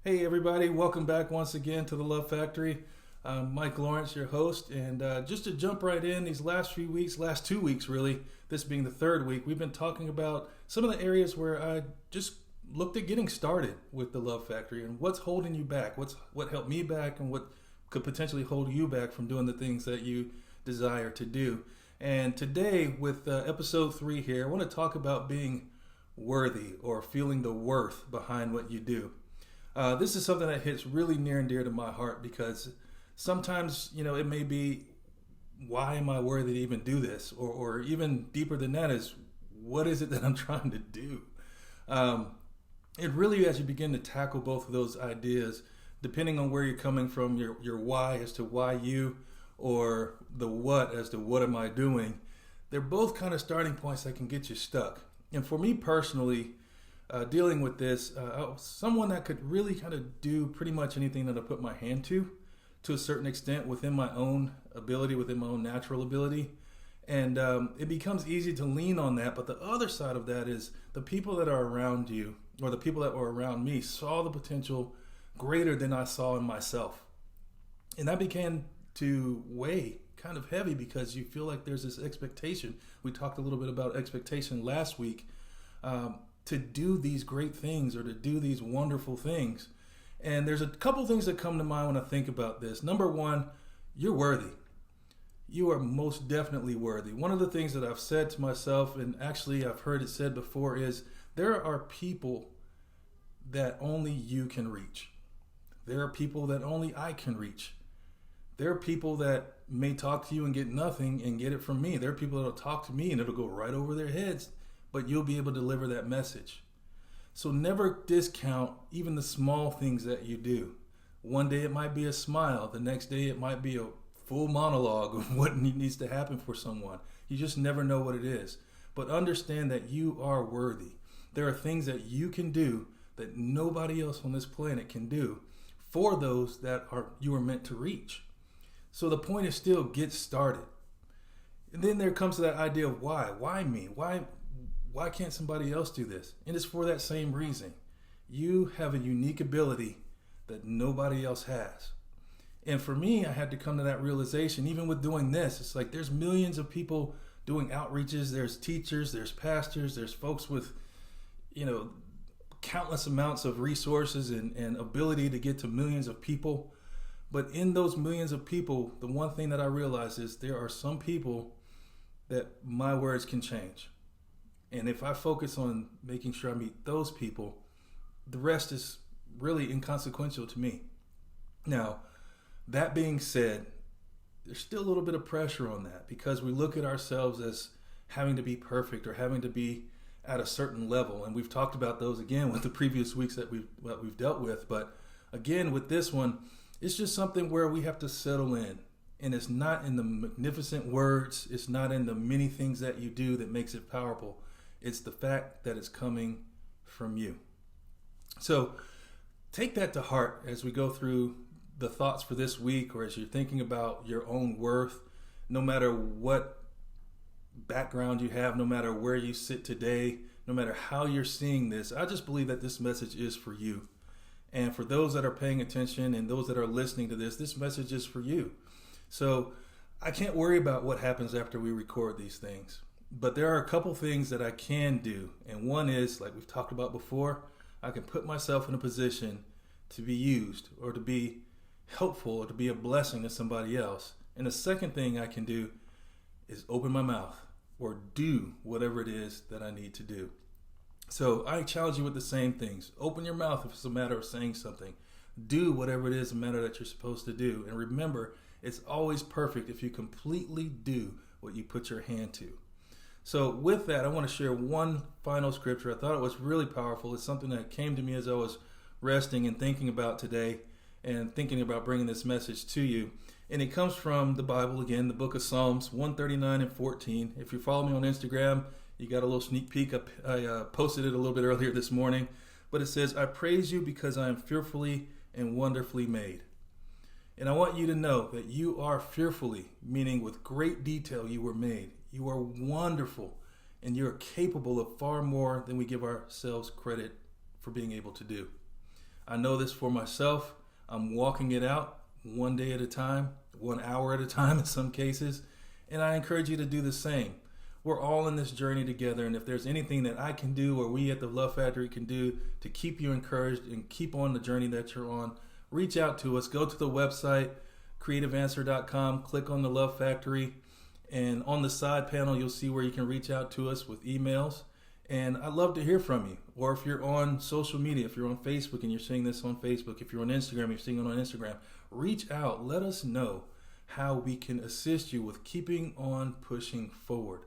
Hey everybody, welcome back once again to the Love Factory. I'm Mike Lawrence, your host, and just to jump right in, these last few weeks, last 2 weeks really, this being the third week, we've been talking about some of the areas where I just looked at getting started with the Love Factory and what's holding you back, what held me back, and what could potentially hold you back from doing the things that you desire to do. And today, with episode 3 here, I want to talk about being worthy or feeling the worth behind what you do. This is something that hits really near and dear to my heart because sometimes, it may be, why am I worthy to even do this? Or even deeper than that is, what is it that I'm trying to do? It really, as you begin to tackle both of those ideas, depending on where you're coming from, your why as to why you, or the what as to what am I doing, they're both kind of starting points that can get you stuck. And for me personally, dealing with this, someone that could really kind of do pretty much anything that I put my hand to a certain extent within my own ability, within my own natural ability. And it becomes easy to lean on that. But the other side of that is the people that are around you, or the people that were around me, saw the potential greater than I saw in myself. And that began to weigh kind of heavy because you feel like there's this expectation. We talked a little bit about expectation last week. To do these great things or to do these wonderful things. And there's a couple things that come to mind when I think about this. Number one, you're worthy. You are most definitely worthy. One of the things that I've said to myself, and actually I've heard it said before, is there are people that only you can reach. There are people that only I can reach. There are people that may talk to you and get nothing and get it from me. There are people that will talk to me and it'll go right over their heads, but you'll be able to deliver that message. So never discount even the small things that you do. One day it might be a smile. The next day it might be a full monologue of what needs to happen for someone. You just never know what it is. But understand that you are worthy. There are things that you can do that nobody else on this planet can do for those that you are meant to reach. So the point is still get started. And then there comes to that idea of why. Why me? Why can't somebody else do this? And it's for that same reason. You have a unique ability that nobody else has. And for me, I had to come to that realization, even with doing this. It's like there's millions of people doing outreaches. There's teachers, there's pastors, there's folks with, countless amounts of resources and ability to get to millions of people. But in those millions of people, the one thing that I realized is there are some people that my words can change. And if I focus on making sure I meet those people, the rest is really inconsequential to me. Now, that being said, there's still a little bit of pressure on that because we look at ourselves as having to be perfect or having to be at a certain level. And we've talked about those again with the previous weeks that we've dealt with. But again, with this one, it's just something where we have to settle in. And it's not in the magnificent words. It's not in the many things that you do that makes it powerful. It's the fact that it's coming from you. So take that to heart as we go through the thoughts for this week, or as you're thinking about your own worth, no matter what background you have, no matter where you sit today, no matter how you're seeing this. I just believe that this message is for you. And for those that are paying attention and those that are listening to this message is for you. So I can't worry about what happens after we record these things. But there are a couple things that I can do. And one is, like we've talked about before, I can put myself in a position to be used or to be helpful or to be a blessing to somebody else. And the second thing I can do is open my mouth or do whatever it is that I need to do. So I challenge you with the same things. Open your mouth if it's a matter of saying something. Do whatever it is a matter that you're supposed to do. And remember, it's always perfect if you completely do what you put your hand to. So with that, I want to share one final scripture. I thought it was really powerful. It's something that came to me as I was resting and thinking about today and thinking about bringing this message to you. And it comes from the Bible, again, the book of Psalms 139 and 14. If you follow me on Instagram, you got a little sneak peek. I posted it a little bit earlier this morning. But it says, I praise you because I am fearfully and wonderfully made. And I want you to know that you are fearfully, meaning with great detail you were made. You are wonderful, and you're capable of far more than we give ourselves credit for being able to do. I know this for myself. I'm walking it out one day at a time, 1 hour at a time in some cases, and I encourage you to do the same. We're all in this journey together, and if there's anything that I can do or we at the Love Factory can do to keep you encouraged and keep on the journey that you're on, reach out to us. Go to the website, creativeanswer.com, click on the Love Factory, and on the side panel, you'll see where you can reach out to us with emails. And I'd love to hear from you. Or if you're on social media, if you're on Facebook and you're seeing this on Facebook, if you're on Instagram, you're seeing it on Instagram, reach out. Let us know how we can assist you with keeping on pushing forward.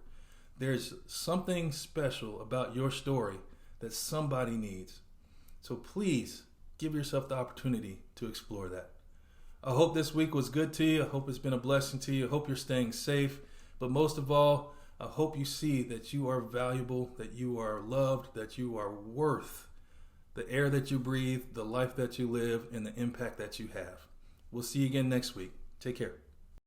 There's something special about your story that somebody needs. So please give yourself the opportunity to explore that. I hope this week was good to you. I hope it's been a blessing to you. I hope you're staying safe. But most of all, I hope you see that you are valuable, that you are loved, that you are worth the air that you breathe, the life that you live, and the impact that you have. We'll see you again next week. Take care.